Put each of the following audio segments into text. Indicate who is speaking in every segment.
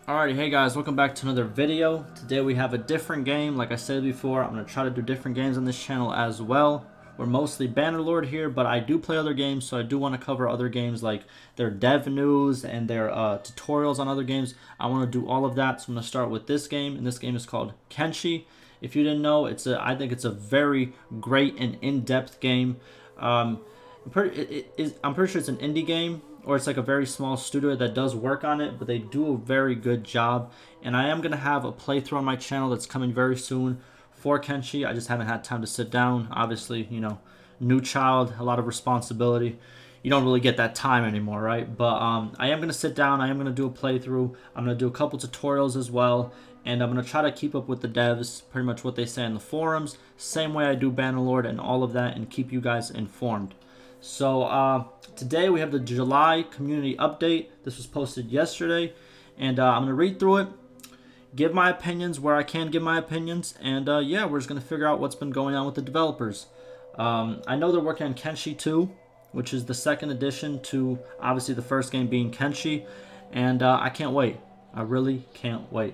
Speaker 1: Alrighty, hey guys, welcome back to another video. Today we have a different game. Like I said before, I'm going to try to do different games on this channel as well. We're mostly Bannerlord here, but I do play other games, so I do want to cover other games like their dev news and their tutorials on other games. I want to do all of that, so I'm going to start with this game, and this game is called Kenshi. If you didn't know, I think it's a very great and in-depth game. I'm pretty sure it's an indie game, or it's like a very small studio that does work on it, but they do a very good job. And I am going to have a playthrough on my channel that's coming very soon for Kenshi. I just haven't had time to sit down. Obviously, you know, new child, a lot of responsibility. You don't really get that time anymore, right? But I am going to sit down. I am going to do a playthrough. I'm going to do a couple tutorials as well. And I'm going to try to keep up with the devs, pretty much what they say in the forums. Same way I do Bannerlord and all of that, and keep you guys informed. So today we have the July community update. This was posted yesterday, and I'm going to read through it, give my opinions where I can give my opinions, and yeah, we're just going to figure out what's been going on with the developers. I know they're working on Kenshi 2, which is the second addition to obviously the first game being Kenshi, and I can't wait. I really can't wait.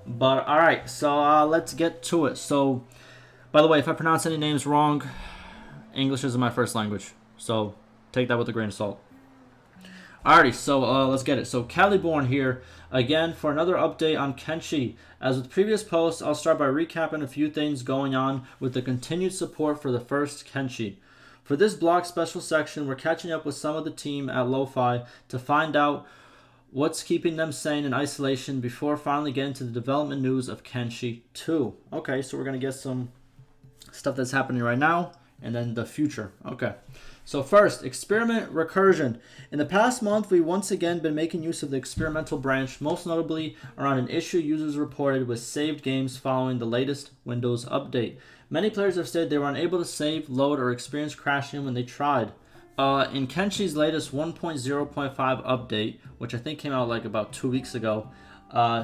Speaker 1: But alright, so let's get to it. So, by the way, if I pronounce any names wrong, English isn't my first language. So take that with a grain of salt. Alrighty, so let's get it. So Caliborn here again for another update on Kenshi. As with previous posts, I'll start by recapping a few things going on with the continued support for the first Kenshi. For this blog special section, we're catching up with some of the team at Lo-Fi to find out what's keeping them sane in isolation before finally getting to the development news of Kenshi 2. Okay, so we're going to get some stuff that's happening right now and then the future. Okay. So first, experiment recursion. In the past month, we've once again been making use of the experimental branch, most notably around an issue users reported with saved games following the latest Windows update. Many players have said they were unable to save, load, or experience crashing when they tried. In Kenshi's latest 1.0.5 update, which I think came out like about 2 weeks ago,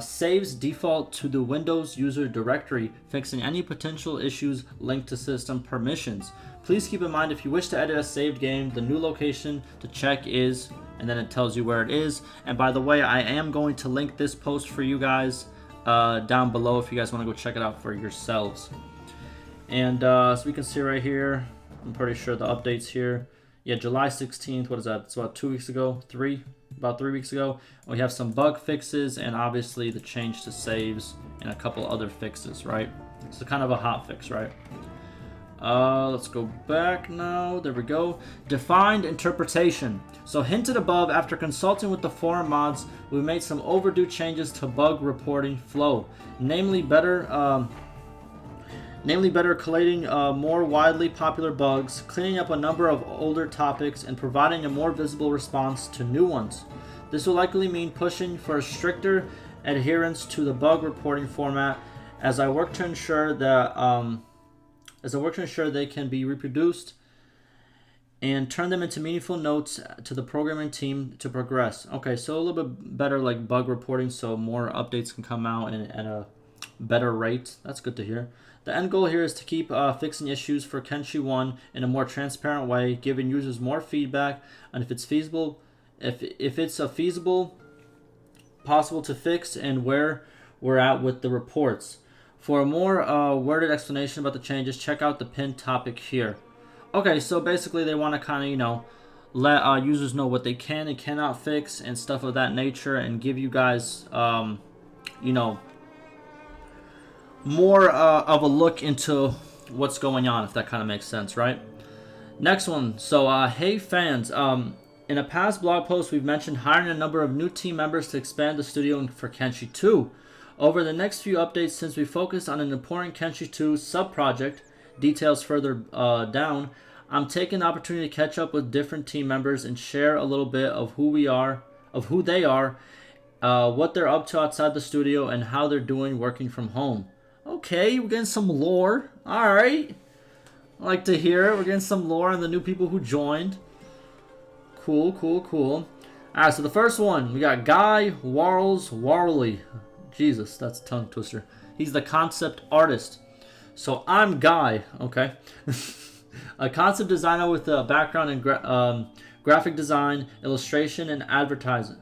Speaker 1: saves default to the Windows user directory, fixing any potential issues linked to system permissions. Please keep in mind if you wish to edit a saved game, the new location to check is, and then it tells you where it is. And by the way, I am going to link this post for you guys down below if you guys want to go check it out for yourselves. And so we can see right here, I'm pretty sure the updates here. Yeah, July 16th, what is that? It's about 2 weeks ago, about 3 weeks ago. We have some bug fixes and obviously the change to saves and a couple other fixes, right? So kind of a hot fix, right? Let's go back now. There we go. Defined interpretation. So hinted above, after consulting with the forum mods, we made some overdue changes to bug reporting flow, namely better collating more widely popular bugs, cleaning up a number of older topics, and providing a more visible response to new ones. This will likely mean pushing for a stricter adherence to the bug reporting format as I work to ensure that they can be reproduced and turn them into meaningful notes to the programming team to progress. Okay, so a little bit better like bug reporting, so more updates can come out at a better rate. That's good to hear. The end goal here is to keep fixing issues for Kenshi 1 in a more transparent way, giving users more feedback on if it's feasible, if it's feasible, possible to fix, and where we're at with the reports. For a more worded explanation about the changes, check out the pinned topic here. Okay, so basically they want to kind of, you know, let users know what they can and cannot fix and stuff of that nature, and give you guys, you know, more of a look into what's going on, if that kind of makes sense, right? Next one. So, hey fans, in a past blog post, we've mentioned hiring a number of new team members to expand the studio for Kenshi 2. Over the next few updates, since we focus on an important Kenshi 2 sub-project, details further down, I'm taking the opportunity to catch up with different team members and share a little bit of who they are, what they're up to outside the studio, and how they're doing working from home. Okay, we're getting some lore. Alright. I like to hear it. We're getting some lore on the new people who joined. Cool, cool, cool. Alright, so the first one, we got Guy Warley. Jesus, that's a tongue twister. He's the concept artist. So I'm Guy, okay? A concept designer with a background in graphic design, illustration, and advertising.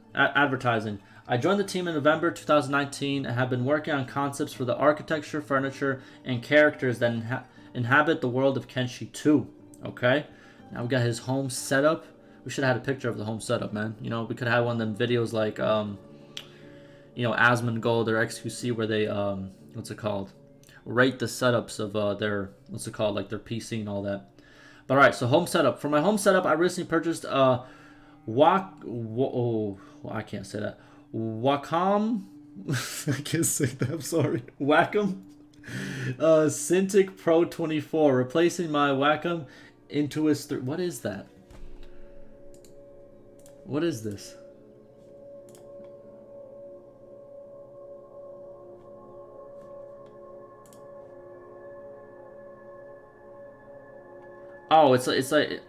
Speaker 1: I joined the team in November 2019 and have been working on concepts for the architecture, furniture, and characters that inhabit the world of Kenshi 2. Okay, now we got his home setup. We should have had a picture of the home setup, man. You know, we could have one of them videos like, you know, Asmongold or XQC where they, what's it called? Rate the setups of their, what's it called? Like their PC and all that. But alright, so home setup. For my home setup, I recently purchased a I can't say that. Wacom. I can't say that. I'm sorry. Wacom. Cintiq Pro 24, replacing my Wacom Intuos 3. What is that? What is this? Oh, it's like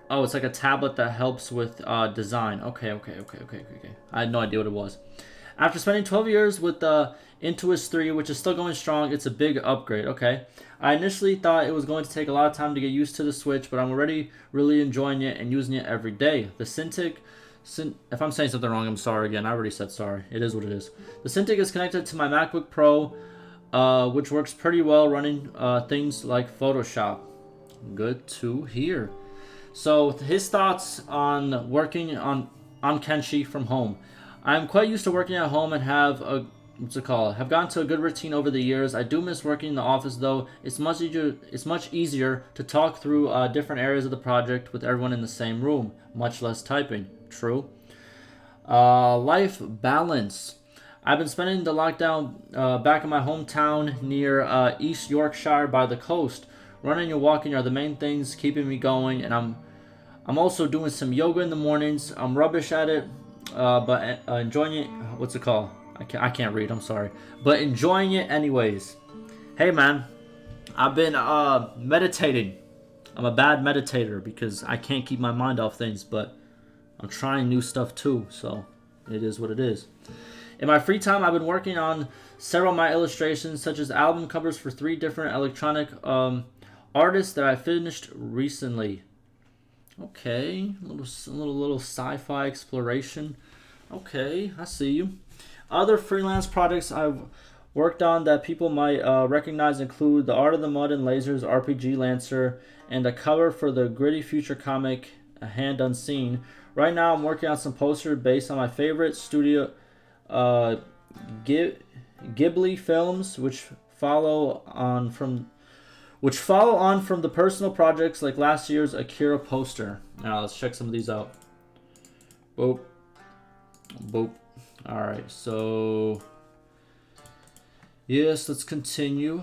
Speaker 1: oh, it's like a tablet that helps with design. Okay. I had no idea what it was. After spending 12 years with the Intuos 3, which is still going strong, it's a big upgrade. Okay. I initially thought it was going to take a lot of time to get used to the Switch, but I'm already really enjoying it and using it every day. The Cintiq, if I'm saying something wrong, I'm sorry again. I already said sorry. It is what it is. The Cintiq is connected to my MacBook Pro, which works pretty well running things like Photoshop. Good to hear. So his thoughts on working on Kenshi from home. I'm quite used to working at home and have a have gotten to a good routine over the years. I do miss working in the office though. It's much easier to talk through different areas of the project with everyone in the same room. Much less typing. True. Life balance. I've been spending the lockdown back in my hometown near East Yorkshire by the coast. Running and walking are the main things keeping me going, and I'm also doing some yoga in the mornings. I'm rubbish at it, but enjoying it. What's it called? I can't read. I'm sorry, but enjoying it anyways. Hey man, I've been meditating. I'm a bad meditator because I can't keep my mind off things, but I'm trying new stuff too. So it is what it is. In my free time, I've been working on several of my illustrations, such as album covers for 3 different electronic artists that I finished recently. Okay, a little sci-fi exploration. Okay, I see you. Other freelance projects I've worked on that people might recognize include The Art of the Mud and Lasers RPG Lancer and a cover for the Gritty Future comic A Hand Unseen. Right now, I'm working on some posters based on my favorite studio Ghibli films, which follow on from the personal projects like last year's Akira poster. Now let's check some of these out. Boop. Boop. Alright, so yes, let's continue.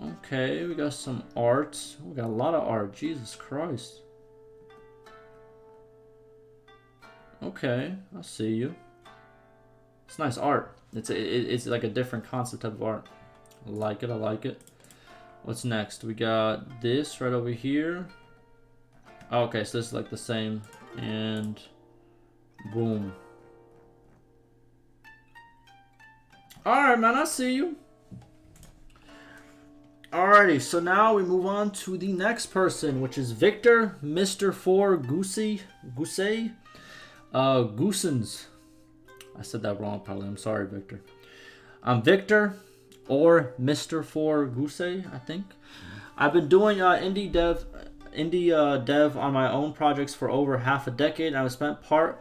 Speaker 1: Okay, we got some art. We got a lot of art. Jesus Christ. Okay, I see you. It's nice art. It's like a different concept of art. I like it. What's next? We got this right over here. Oh, okay, so this is like the same. And boom. Alright, man, I see you. Alrighty, so now we move on to the next person, which is Victor, Mr. 4 Goosey. Goosens. I said that wrong, probably. I'm sorry, Victor. I'm Victor, or Mr. 4 Goosey, I think. I've been doing indie dev on my own projects for over half a decade, and I've spent part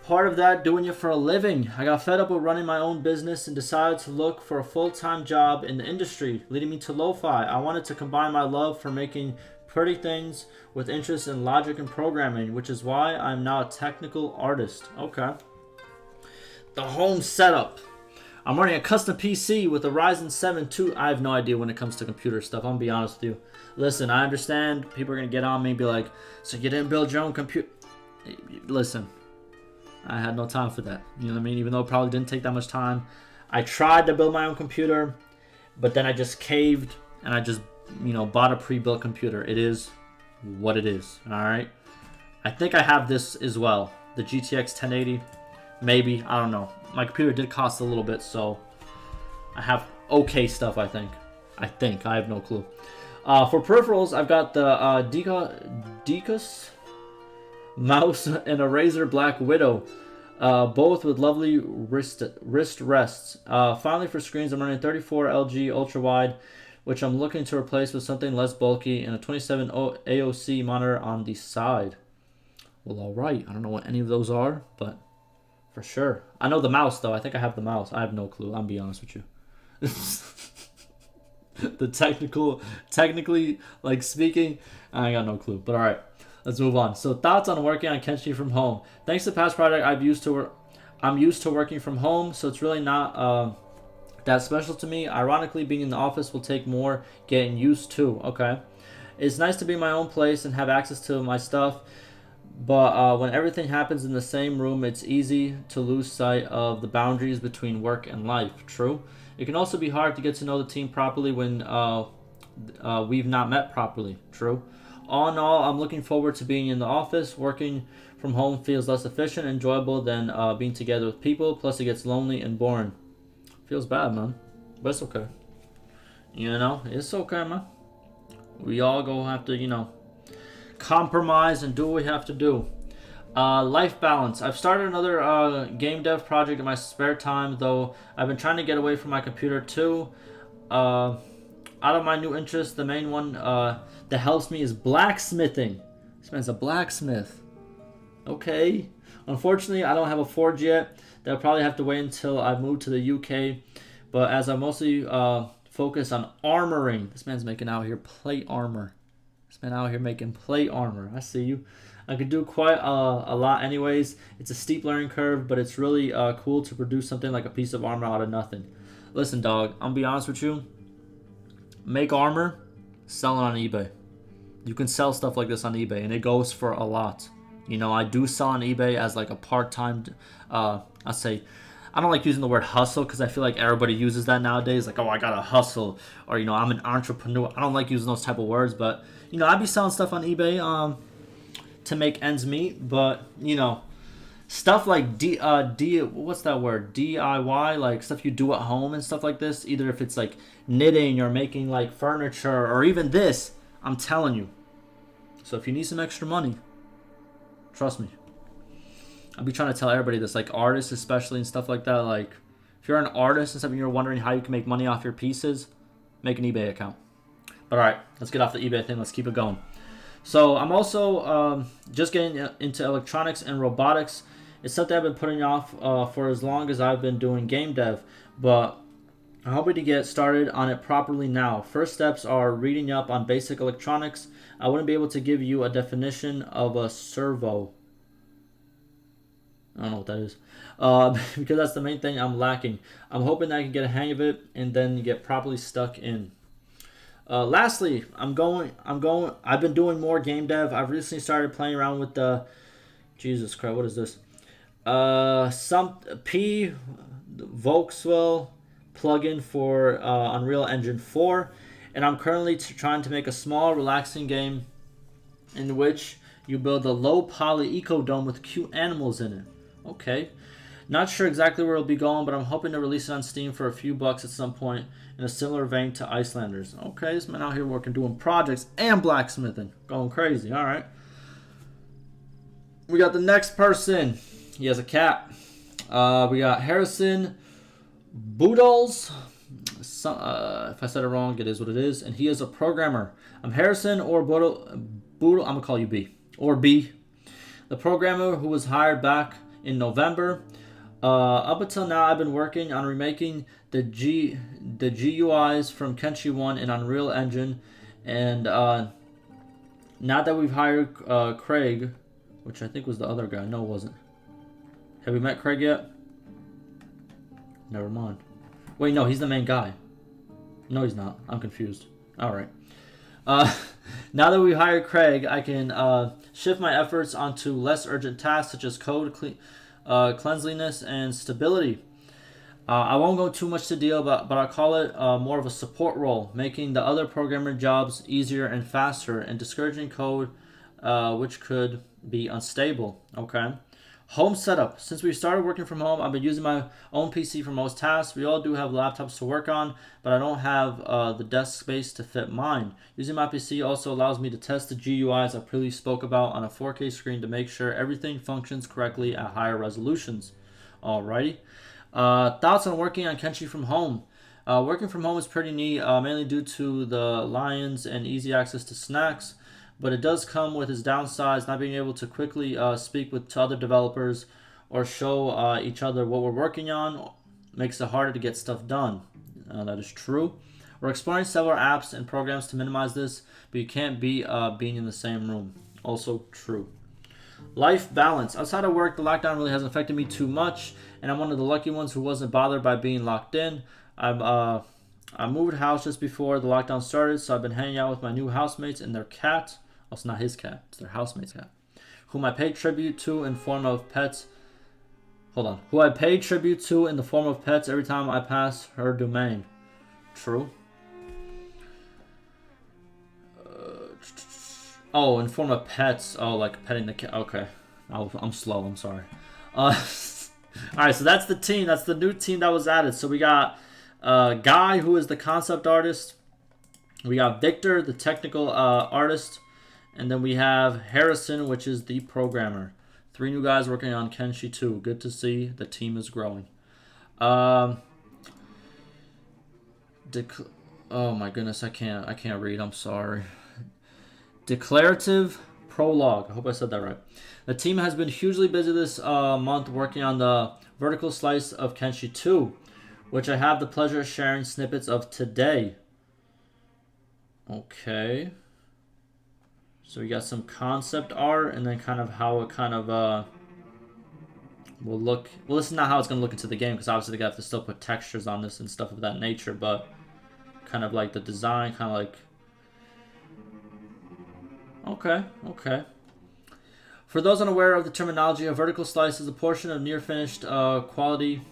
Speaker 1: of that doing it for a living. I got fed up with running my own business and decided to look for a full-time job in the industry, leading me to lo-fi. I wanted to combine my love for making pretty things with interest in logic and programming, which is why I'm now a technical artist. Okay. The home setup. I'm running a custom PC with a Ryzen 7 2. I have no idea when it comes to computer stuff. I'm gonna be honest with you. Listen, I understand people are gonna get on me and be like, so you didn't build your own computer? Listen, I had no time for that. You know what I mean? Even though it probably didn't take that much time. I tried to build my own computer, but then I just caved and I just, bought a pre-built computer. It is what it is. All right. I think I have this as well. The GTX 1080. Maybe. I don't know. My computer did cost a little bit, so I have okay stuff, I think. I have no clue. For peripherals, I've got the Deacus mouse and a Razer Black Widow. both with lovely wrist rests. Finally, for screens, I'm running 34 LG ultra wide, which I'm looking to replace with something less bulky, and a 27 AOC monitor on the side. Well, all right. I don't know what any of those are, but for sure. I know the mouse, though. I think I have the mouse. I have no clue. I'll be honest with you. The technically, like speaking, I got no clue. But all right, let's move on. So thoughts on working on Kenshi from home. Thanks to past project, I'm used to working from home, so it's really not that special to me. Ironically, being in the office will take more getting used to. Okay, it's nice to be in my own place and have access to my stuff. But when everything happens in the same room, it's easy to lose sight of the boundaries between work and life. True. It can also be hard to get to know the team properly when we've not met properly. True. All in all, I'm looking forward to being in the office. Working from home feels less efficient and enjoyable than being together with people. Plus, it gets lonely and boring. Feels bad, man. But it's okay. You know, it's okay, man. We all go have to, compromise and do what we have to do. Life balance. I've started another game dev project in my spare time, though I've been trying to get away from my computer too. Out of my new interests, the main one that helps me is blacksmithing. This man's a blacksmith. Okay. Unfortunately, I don't have a forge yet. That'll probably have to wait until I move to the UK. But as I mostly focus on armoring, this man's making out here plate armor. This man out here making plate armor. I see you. I could do quite a lot anyways. It's a steep learning curve, but it's really cool to produce something like a piece of armor out of nothing. Listen, dog, I'm gonna be honest with you. Make armor, sell it on eBay. You can sell stuff like this on eBay, and it goes for a lot. I do sell on eBay as like a part-time, I don't like using the word hustle because I feel like everybody uses that nowadays. Like, oh, I gotta hustle, or I'm an entrepreneur. I don't like using those type of words, but I'd be selling stuff on eBay to make ends meet. But stuff like what's that word? DIY, like stuff you do at home and stuff like this. Either if it's like knitting or making like furniture or even this, I'm telling you. So if you need some extra money, trust me. I'll be trying to tell everybody this, like artists especially and stuff like that. Like, if you're an artist and stuff and you're wondering how you can make money off your pieces, make an eBay account. But all right, let's get off the eBay thing. Let's keep it going. So I'm also just getting into electronics and robotics. It's something I've been putting off for as long as I've been doing game dev, but I'm hoping to get started on it properly now. First steps are reading up on basic electronics. I wouldn't be able to give you a definition of a servo. I don't know what that is. Because that's the main thing I'm lacking. I'm hoping that I can get a hang of it and then get properly stuck in. Lastly, I've been doing more game dev. I've recently started playing around with the, Jesus Christ, what is this? Some P Volkswagen plugin for Unreal Engine 4. And I'm currently trying to make a small, relaxing game in which you build a low poly eco dome with cute animals in it. Okay. Not sure exactly where it'll be going, but I'm hoping to release it on Steam for a few bucks at some point in a similar vein to Icelanders. Okay, this man out here working, doing projects and blacksmithing. Going crazy, alright. We got the next person. He has a cat. We got Harrison Boodles. If I said it wrong, it is what it is. And he is a programmer. I'm Harrison or Boodle. I'm going to call you B. Or B. The programmer who was hired back in November. Up until now, I've been working on remaking the GUIs from Kenshi 1 in Unreal Engine. And now that we've hired Craig, which I think was the other guy. No, it wasn't. Have we met Craig yet? Never mind. Wait, no, he's the main guy. No, he's not. I'm confused. All right. Now that we hired Craig, I can shift my efforts onto less urgent tasks such as code cleanliness and stability. I won't go too much to deal, but I'll call it more of a support role, making the other programmer jobs easier and faster and discouraging code which could be unstable. Okay. Home setup. Since we started working from home, I've been using my own PC for most tasks. We all do have laptops to work on, but I don't have the desk space to fit mine. Using my PC also allows me to test the GUIs I previously spoke about on a 4K screen to make sure everything functions correctly at higher resolutions. Alrighty. Thoughts on working on Kenshi from home. Working from home is pretty neat, mainly due to the lions and easy access to snacks. But it does come with its downsides, not being able to quickly speak to other developers or show each other what we're working on makes it harder to get stuff done. That is true. We're exploring several apps and programs to minimize this, but you can't beat being in the same room. Also true. Life balance. Outside of work, the lockdown really hasn't affected me too much, and I'm one of the lucky ones who wasn't bothered by being locked in. I moved house just before the lockdown started, so I've been hanging out with my new housemates and their cat. Oh, it's not his cat, it's their housemate's cat. Whom I pay tribute to in form of pets. Hold on. Who I pay tribute to in the form of pets every time I pass her domain. True. Oh, in form of pets. Oh, like petting the cat. Okay. I'm slow, I'm sorry. Alright, so that's the team. That's the new team that was added. So we got Guy, who is the concept artist. We got Victor, the technical artist. And then we have Harrison, which is the programmer. 3 new guys working on Kenshi 2. Good to see the team is growing. Oh my goodness, I can't read. I'm sorry. Declarative prologue. I hope I said that right. The team has been hugely busy this month working on the vertical slice of Kenshi 2, which I have the pleasure of sharing snippets of today. Okay. So we got some concept art and then kind of how it kind of will look. Well, this is not how it's going to look into the game because obviously they have to still put textures on this and stuff of that nature, but kind of like the design, kind of like... Okay. For those unaware of the terminology, a vertical slice is a portion of near-finished quality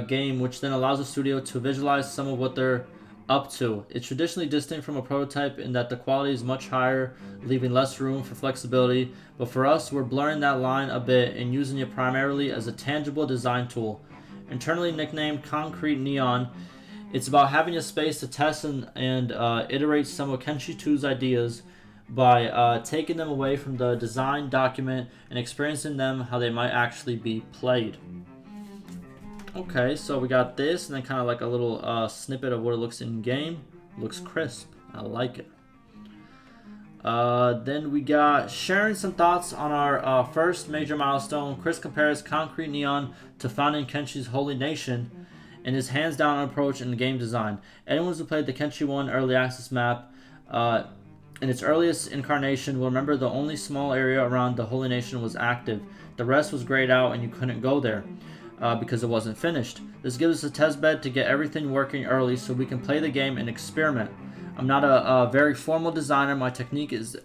Speaker 1: game, which then allows the studio to visualize some of what they're up to. It's traditionally distinct from a prototype in that the quality is much higher, leaving less room for flexibility, but for us, we're blurring that line a bit and using it primarily as a tangible design tool. Internally nicknamed Concrete Neon, it's about having a space to test and iterate some of Kenshi 2's ideas by taking them away from the design document and experiencing them how they might actually be played. Okay, so we got this, and then kind of like a little snippet of what it looks in game. Looks crisp. I like it. Then we got sharing some thoughts on our first major milestone. Chris compares Concrete Neon to founding Kenshi's Holy Nation and his hands-down approach in game design. Anyone who played the Kenshi 1 early access map in its earliest incarnation will remember the only small area around the Holy Nation was active. The rest was grayed out and you couldn't go there. Because it wasn't finished. This gives us a test bed to get everything working early so we can play the game and experiment. I'm not a very formal designer. My technique is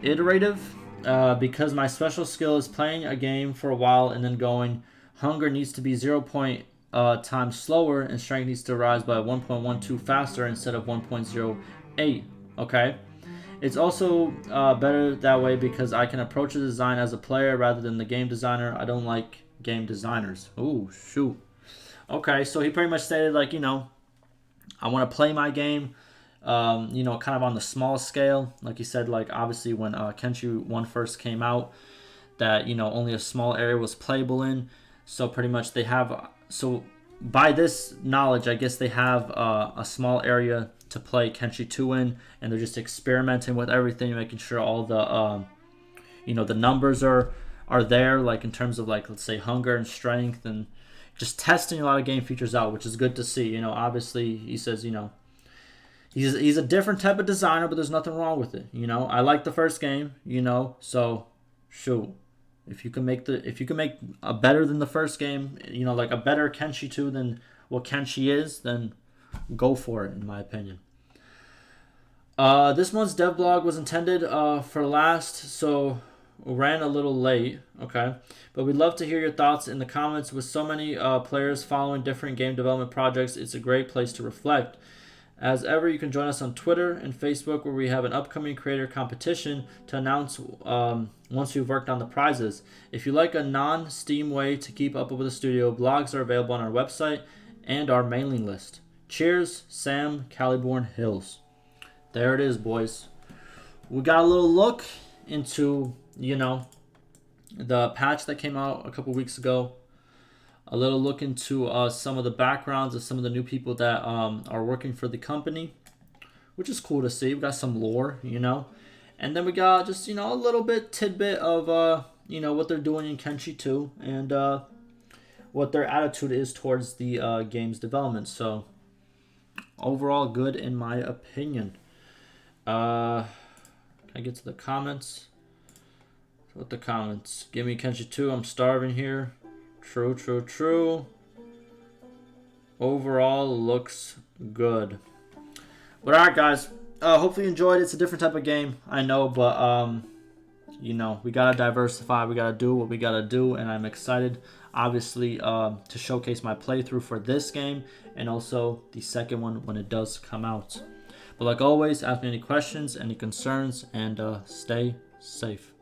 Speaker 1: iterative because my special skill is playing a game for a while and then going, hunger needs to be 0. Times slower and strength needs to rise by 1.12 faster instead of 1.08. Okay? It's also better that way because I can approach the design as a player rather than the game designer. I don't like game designers. Ooh, shoot. Okay, so he pretty much stated, like, you know, I want to play my game, you know, kind of on the small scale. Like he said, like, obviously when Kenshi 1 first came out, that, you know, only a small area was playable in. So pretty much they have... So by this knowledge, I guess they have a small area to play Kenshi 2 in, and they're just experimenting with everything, making sure all the you know, the numbers are there, like in terms of, like, let's say hunger and strength, and just testing a lot of game features out, which is good to see. You know, obviously he says, you know, he's a different type of designer, but there's nothing wrong with it. You know, I like the first game, you know, so shoot, if you can make a better than the first game, you know, like a better Kenshi 2 than what Kenshi is, then go for it, in my opinion. This month's devlog was intended for last, so ran a little late, okay? But we'd love to hear your thoughts in the comments. With so many players following different game development projects, it's a great place to reflect. As ever, you can join us on Twitter and Facebook, where we have an upcoming creator competition to announce once we've worked on the prizes. If you like a non-Steam way to keep up with the studio, blogs are available on our website and our mailing list. Cheers, Sam Caliborn Hills. There it is, boys. We got a little look into, the patch that came out a couple weeks ago. A little look into some of the backgrounds of some of the new people that are working for the company, which is cool to see. We got some lore, and then we got just a little bit tidbit of what they're doing in Kenshi 2 and what their attitude is towards the game's development. So overall, good in my opinion. Can I get to the comments? What the comments? Give me Kenshi 2. I'm starving here. True, true, true. Overall, looks good. But alright, guys. Hopefully you enjoyed it. It's a different type of game, I know, but we gotta diversify. We gotta do what we gotta do, and I'm excited, obviously, to showcase my playthrough for this game and also the second one when it does come out. But like always, ask me any questions, any concerns, and stay safe.